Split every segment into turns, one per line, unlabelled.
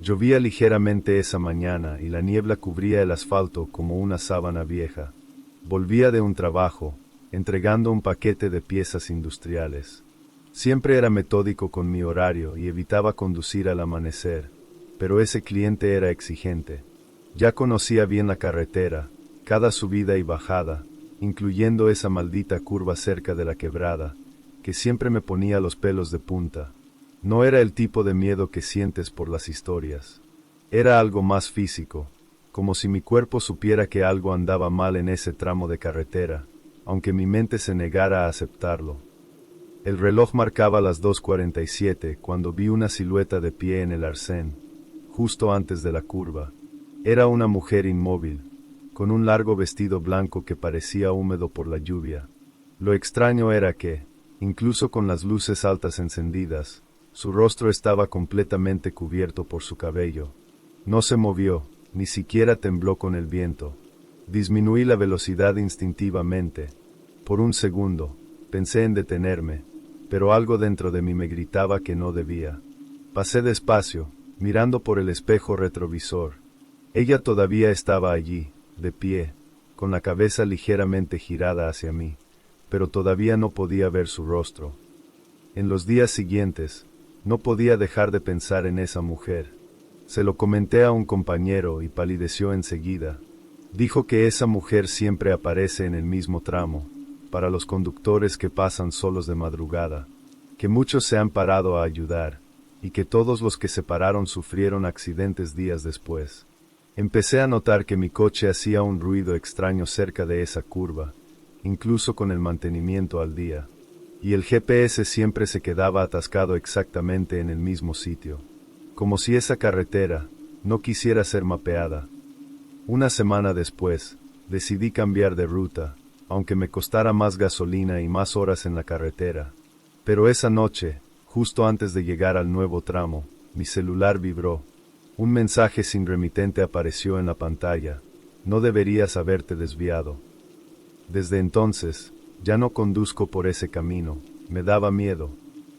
Llovía ligeramente esa mañana y la niebla cubría el asfalto como una sábana vieja. Volvía de un trabajo, entregando un paquete de piezas industriales. Siempre era metódico con mi horario y evitaba conducir al amanecer, pero ese cliente era exigente. Ya conocía bien la carretera, cada subida y bajada, incluyendo esa maldita curva cerca de la quebrada, que siempre me ponía los pelos de punta. No era el tipo de miedo que sientes por las historias. Era algo más físico, como si mi cuerpo supiera que algo andaba mal en ese tramo de carretera, aunque mi mente se negara a aceptarlo. El reloj marcaba las 2:47 cuando vi una silueta de pie en el arcén, justo antes de la curva. Era una mujer inmóvil, con un largo vestido blanco que parecía húmedo por la lluvia. Lo extraño era que, incluso con las luces altas encendidas, su rostro estaba completamente cubierto por su cabello. No se movió, ni siquiera tembló con el viento. Disminuí la velocidad instintivamente. Por un segundo, pensé en detenerme, pero algo dentro de mí me gritaba que no debía. Pasé despacio, mirando por el espejo retrovisor. Ella todavía estaba allí, de pie, con la cabeza ligeramente girada hacia mí, pero todavía no podía ver su rostro. En los días siguientes, no podía dejar de pensar en esa mujer. Se lo comenté a un compañero y palideció enseguida. Dijo que esa mujer siempre aparece en el mismo tramo, para los conductores que pasan solos de madrugada, que muchos se han parado a ayudar, y que todos los que se pararon sufrieron accidentes días después. Empecé a notar que mi coche hacía un ruido extraño cerca de esa curva, incluso con el mantenimiento al día, y el GPS siempre se quedaba atascado exactamente en el mismo sitio, como si esa carretera no quisiera ser mapeada. Una semana después, decidí cambiar de ruta, aunque me costara más gasolina y más horas en la carretera. Pero esa noche, justo antes de llegar al nuevo tramo, mi celular vibró. Un mensaje sin remitente apareció en la pantalla. No deberías haberte desviado. Desde entonces, ya no conduzco por ese camino. Me daba miedo.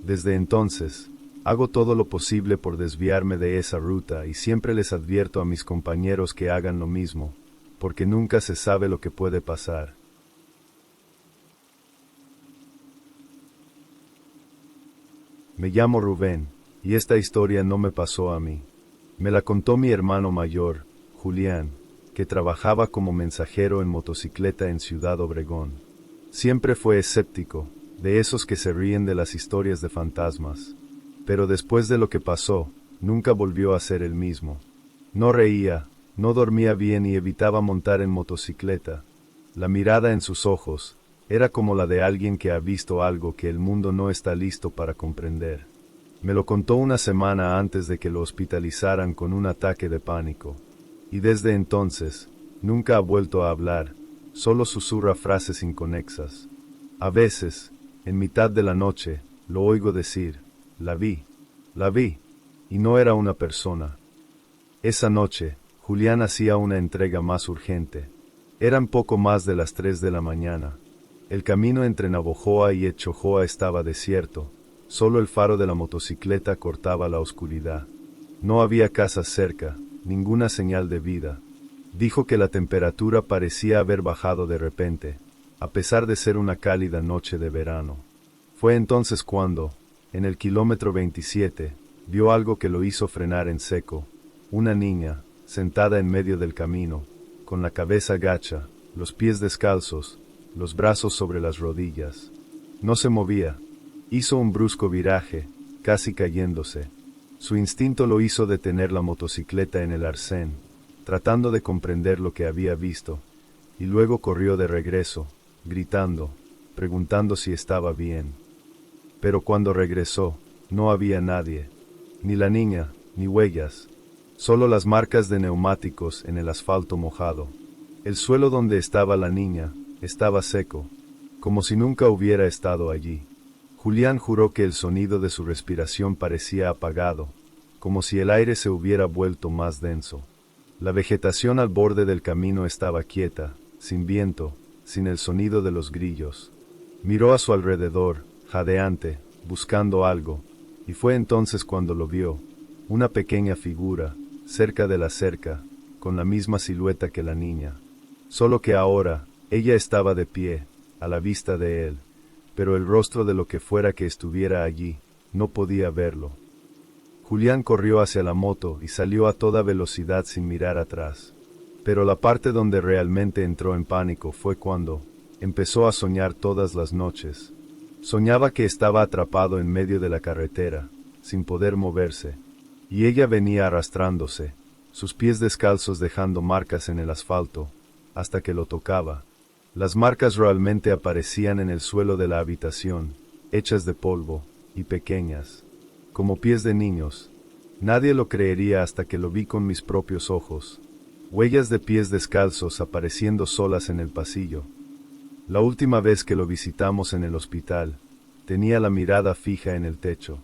Desde entonces, hago todo lo posible por desviarme de esa ruta y siempre les advierto a mis compañeros que hagan lo mismo, porque nunca se sabe lo que puede pasar. Me llamo Rubén, y esta historia no me pasó a mí. Me la contó mi hermano mayor, Julián, que trabajaba como mensajero en motocicleta en Ciudad Obregón. Siempre fue escéptico, de esos que se ríen de las historias de fantasmas. Pero después de lo que pasó, nunca volvió a ser el mismo. No reía, no dormía bien y evitaba montar en motocicleta. La mirada en sus ojos era como la de alguien que ha visto algo que el mundo no está listo para comprender. Me lo contó una semana antes de que lo hospitalizaran con un ataque de pánico. Y desde entonces, nunca ha vuelto a hablar, solo susurra frases inconexas. A veces, en mitad de la noche, lo oigo decir, la vi, y no era una persona. Esa noche, Julián hacía una entrega más urgente. Eran poco más de las 3 de la mañana. El camino entre Navojoa y Echojoa estaba desierto, solo el faro de la motocicleta cortaba la oscuridad. No había casas cerca, ninguna señal de vida. Dijo que la temperatura parecía haber bajado de repente, a pesar de ser una cálida noche de verano. Fue entonces cuando, en el kilómetro 27, vio algo que lo hizo frenar en seco. Una niña, sentada en medio del camino, con la cabeza gacha, los pies descalzos, los brazos sobre las rodillas. No se movía. Hizo un brusco viraje, casi cayéndose. Su instinto lo hizo detener la motocicleta en el arcén, tratando de comprender lo que había visto, y luego corrió de regreso, gritando, preguntando si estaba bien. Pero cuando regresó, no había nadie, ni la niña, ni huellas, solo las marcas de neumáticos en el asfalto mojado. El suelo donde estaba la niña estaba seco, como si nunca hubiera estado allí. Julián juró que el sonido de su respiración parecía apagado, como si el aire se hubiera vuelto más denso. La vegetación al borde del camino estaba quieta, sin viento, sin el sonido de los grillos. Miró a su alrededor, jadeante, buscando algo, y fue entonces cuando lo vio. una pequeña figura, cerca de la cerca, con la misma silueta que la niña. Solo que ahora, ella estaba de pie, a la vista de él, pero el rostro de lo que fuera que estuviera allí, no podía verlo. Julián corrió hacia la moto y salió a toda velocidad sin mirar atrás. Pero la parte donde realmente entró en pánico fue cuando empezó a soñar todas las noches. Soñaba que estaba atrapado en medio de la carretera, sin poder moverse, y ella venía arrastrándose, sus pies descalzos dejando marcas en el asfalto, hasta que lo tocaba. Las marcas realmente aparecían en el suelo de la habitación, hechas de polvo, y pequeñas, como pies de niños. Nadie lo creería hasta que lo vi con mis propios ojos. Huellas de pies descalzos apareciendo solas en el pasillo. La última vez que lo visitamos en el hospital, tenía la mirada fija en el techo,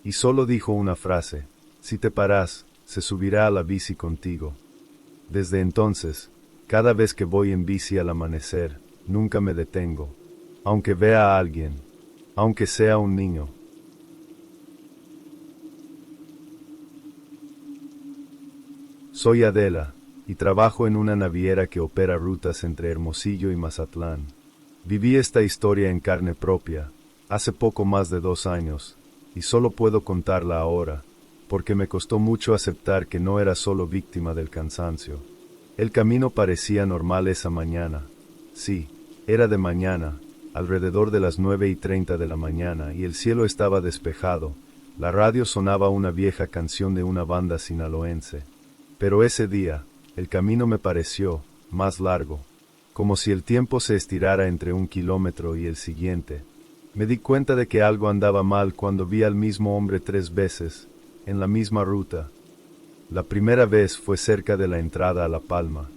y solo dijo una frase: si te paras, se subirá a la bici contigo. Desde entonces, cada vez que voy en bici al amanecer, nunca me detengo, aunque vea a alguien, aunque sea un niño. Soy Adela, y trabajo en una naviera que opera rutas entre Hermosillo y Mazatlán. Viví esta historia en carne propia, hace poco más de 2 años, y solo puedo contarla ahora, porque me costó mucho aceptar que no era solo víctima del cansancio. El camino parecía normal esa mañana. Sí, era de mañana, alrededor de las 9:30 de la mañana, y el cielo estaba despejado. La radio sonaba una vieja canción de una banda sinaloense. Pero ese día, el camino me pareció más largo, como si el tiempo se estirara entre 1 kilómetro y el siguiente. Me di cuenta de que algo andaba mal cuando vi al mismo hombre 3 veces, en la misma ruta. La primera vez fue cerca de la entrada a La Palma.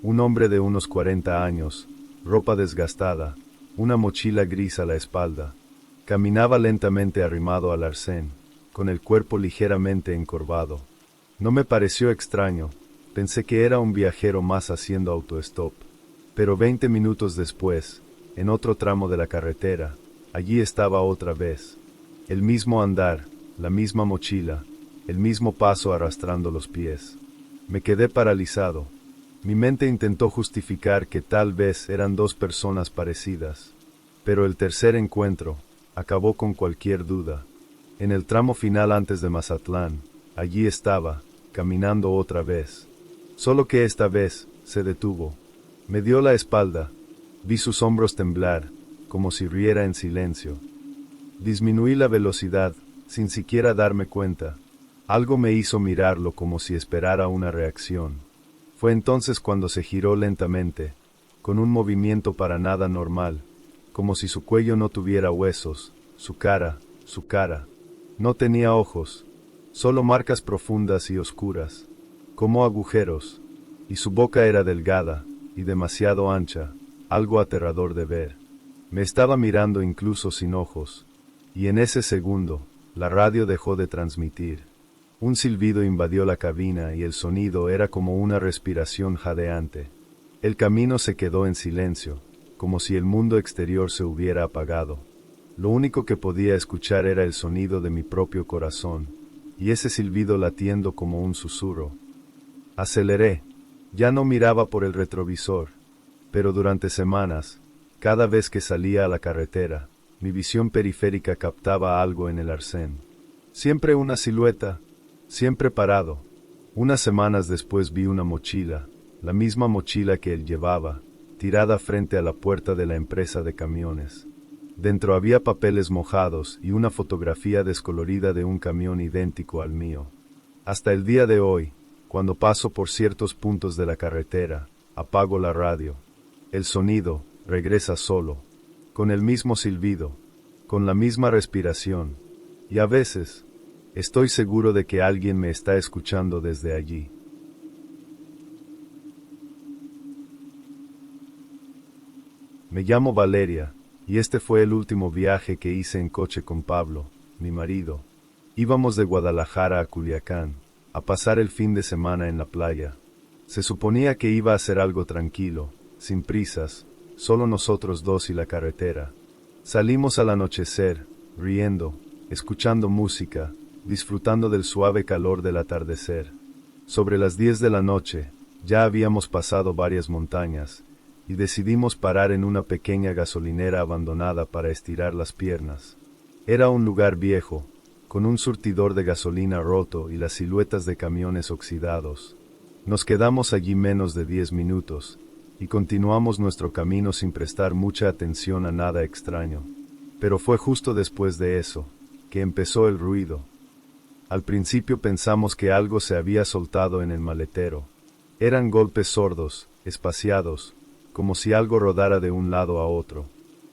Un hombre de unos 40 años, ropa desgastada, una mochila gris a la espalda. Caminaba lentamente arrimado al arcén, con el cuerpo ligeramente encorvado. No me pareció extraño, pensé que era un viajero más haciendo autostop. Pero 20 minutos después, en otro tramo de la carretera, allí estaba otra vez. El mismo andar, la misma mochila, el mismo paso arrastrando los pies. Me quedé paralizado. Mi mente intentó justificar que tal vez eran 2 personas parecidas. Pero el tercer encuentro acabó con cualquier duda. En el tramo final antes de Mazatlán, allí estaba, caminando otra vez. Solo que esta vez, se detuvo. Me dio la espalda. Vi sus hombros temblar, como si riera en silencio. Disminuí la velocidad, sin siquiera darme cuenta. Algo me hizo mirarlo como si esperara una reacción. Fue entonces cuando se giró lentamente, con un movimiento para nada normal, como si su cuello no tuviera huesos, su cara, no tenía ojos, solo marcas profundas y oscuras, como agujeros, y su boca era delgada, y demasiado ancha, algo aterrador de ver. Me estaba mirando incluso sin ojos, y en ese segundo, la radio dejó de transmitir. Un silbido invadió la cabina y el sonido era como una respiración jadeante. El camino se quedó en silencio, como si el mundo exterior se hubiera apagado. Lo único que podía escuchar era el sonido de mi propio corazón, y ese silbido latiendo como un susurro. Aceleré. Ya no miraba por el retrovisor, pero durante semanas, cada vez que salía a la carretera, mi visión periférica captaba algo en el arcén. Siempre una silueta, siempre parado. Unas semanas después vi una mochila, la misma mochila que él llevaba, tirada frente a la puerta de la empresa de camiones. Dentro había papeles mojados y una fotografía descolorida de un camión idéntico al mío. Hasta el día de hoy, cuando paso por ciertos puntos de la carretera, apago la radio. El sonido regresa solo, con el mismo silbido, con la misma respiración, y a veces, estoy seguro de que alguien me está escuchando desde allí. Me llamo Valeria, y este fue el último viaje que hice en coche con Pablo, mi marido. Íbamos de Guadalajara a Culiacán, a pasar el fin de semana en la playa. Se suponía que iba a ser algo tranquilo, sin prisas, solo nosotros dos y la carretera. Salimos al anochecer, riendo, escuchando música, disfrutando del suave calor del atardecer. Sobre las 10 de la noche, ya habíamos pasado varias montañas, y decidimos parar en una pequeña gasolinera abandonada para estirar las piernas. Era un lugar viejo, con un surtidor de gasolina roto y las siluetas de camiones oxidados. Nos quedamos allí menos de 10 minutos, y continuamos nuestro camino sin prestar mucha atención a nada extraño. Pero fue justo después de eso, que empezó el ruido. Al principio pensamos que algo se había soltado en el maletero. Eran golpes sordos, espaciados, como si algo rodara de un lado a otro.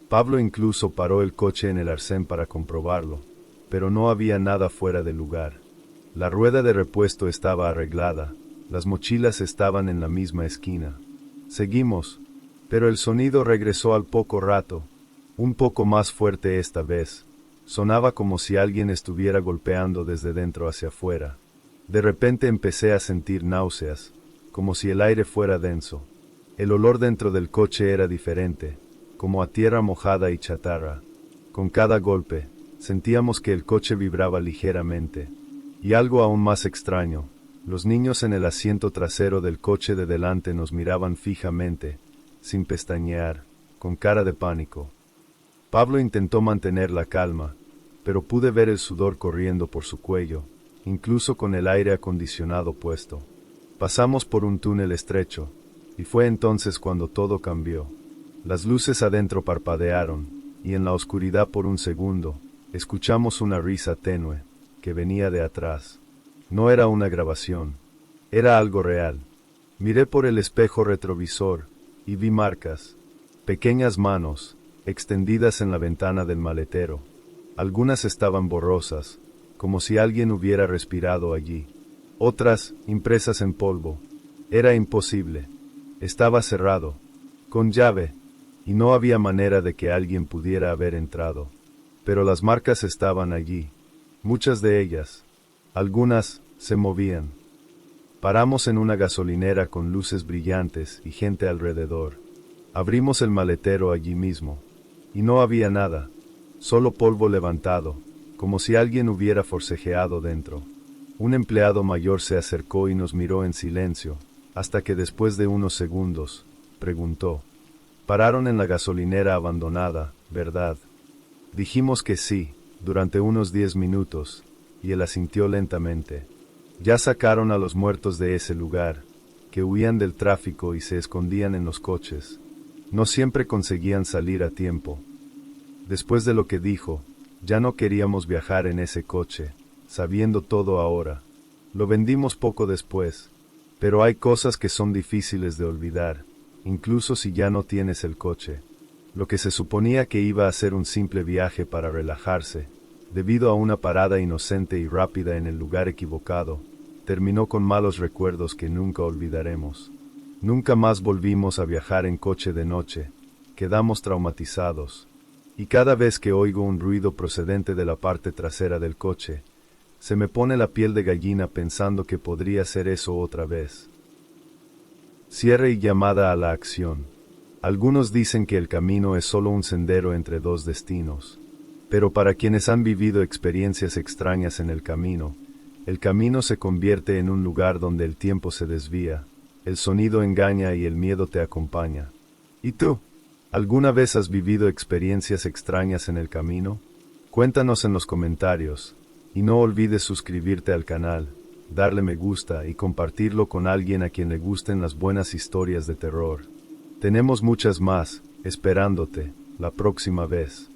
Pablo incluso paró el coche en el arcén para comprobarlo, pero no había nada fuera de lugar. La rueda de repuesto estaba arreglada, las mochilas estaban en la misma esquina. Seguimos, pero el sonido regresó al poco rato, un poco más fuerte esta vez. Sonaba como si alguien estuviera golpeando desde dentro hacia afuera. De repente empecé a sentir náuseas, como si el aire fuera denso. El olor dentro del coche era diferente, como a tierra mojada y chatarra. Con cada golpe, sentíamos que el coche vibraba ligeramente. Y algo aún más extraño, los niños en el asiento trasero del coche de delante nos miraban fijamente, sin pestañear, con cara de pánico. Pablo intentó mantener la calma, pero pude ver el sudor corriendo por su cuello, incluso con el aire acondicionado puesto. Pasamos por un túnel estrecho, y fue entonces cuando todo cambió. Las luces adentro parpadearon, y en la oscuridad por un segundo, escuchamos una risa tenue, que venía de atrás. No era una grabación, era algo real. Miré por el espejo retrovisor, y vi marcas, pequeñas manos, extendidas en la ventana del maletero. Algunas estaban borrosas, como si alguien hubiera respirado allí. Otras, impresas en polvo. Era imposible. Estaba cerrado, con llave, y no había manera de que alguien pudiera haber entrado. Pero las marcas estaban allí, muchas de ellas. Algunas se movían. Paramos en una gasolinera con luces brillantes y gente alrededor. Abrimos el maletero allí mismo, y no había nada, solo polvo levantado, como si alguien hubiera forcejeado dentro. Un empleado mayor se acercó y nos miró en silencio, hasta que después de unos segundos, preguntó: «¿Pararon en la gasolinera abandonada, verdad?» Dijimos que sí, durante unos 10 minutos, y él asintió lentamente. Ya sacaron a los muertos de ese lugar, que huían del tráfico y se escondían en los coches. No siempre conseguían salir a tiempo. Después de lo que dijo, ya no queríamos viajar en ese coche, sabiendo todo ahora. Lo vendimos poco después, pero hay cosas que son difíciles de olvidar, incluso si ya no tienes el coche. Lo que se suponía que iba a ser un simple viaje para relajarse, debido a una parada inocente y rápida en el lugar equivocado, terminó con malos recuerdos que nunca olvidaremos. Nunca más volvimos a viajar en coche de noche, quedamos traumatizados. Y cada vez que oigo un ruido procedente de la parte trasera del coche, se me pone la piel de gallina pensando que podría ser eso otra vez. Cierre y llamada a la acción. Algunos dicen que el camino es solo un sendero entre dos destinos. Pero para quienes han vivido experiencias extrañas en el camino se convierte en un lugar donde el tiempo se desvía, el sonido engaña y el miedo te acompaña. ¿Y tú? ¿Alguna vez has vivido experiencias extrañas en el camino? Cuéntanos en los comentarios, y no olvides suscribirte al canal, darle me gusta y compartirlo con alguien a quien le gusten las buenas historias de terror. Tenemos muchas más, esperándote, la próxima vez.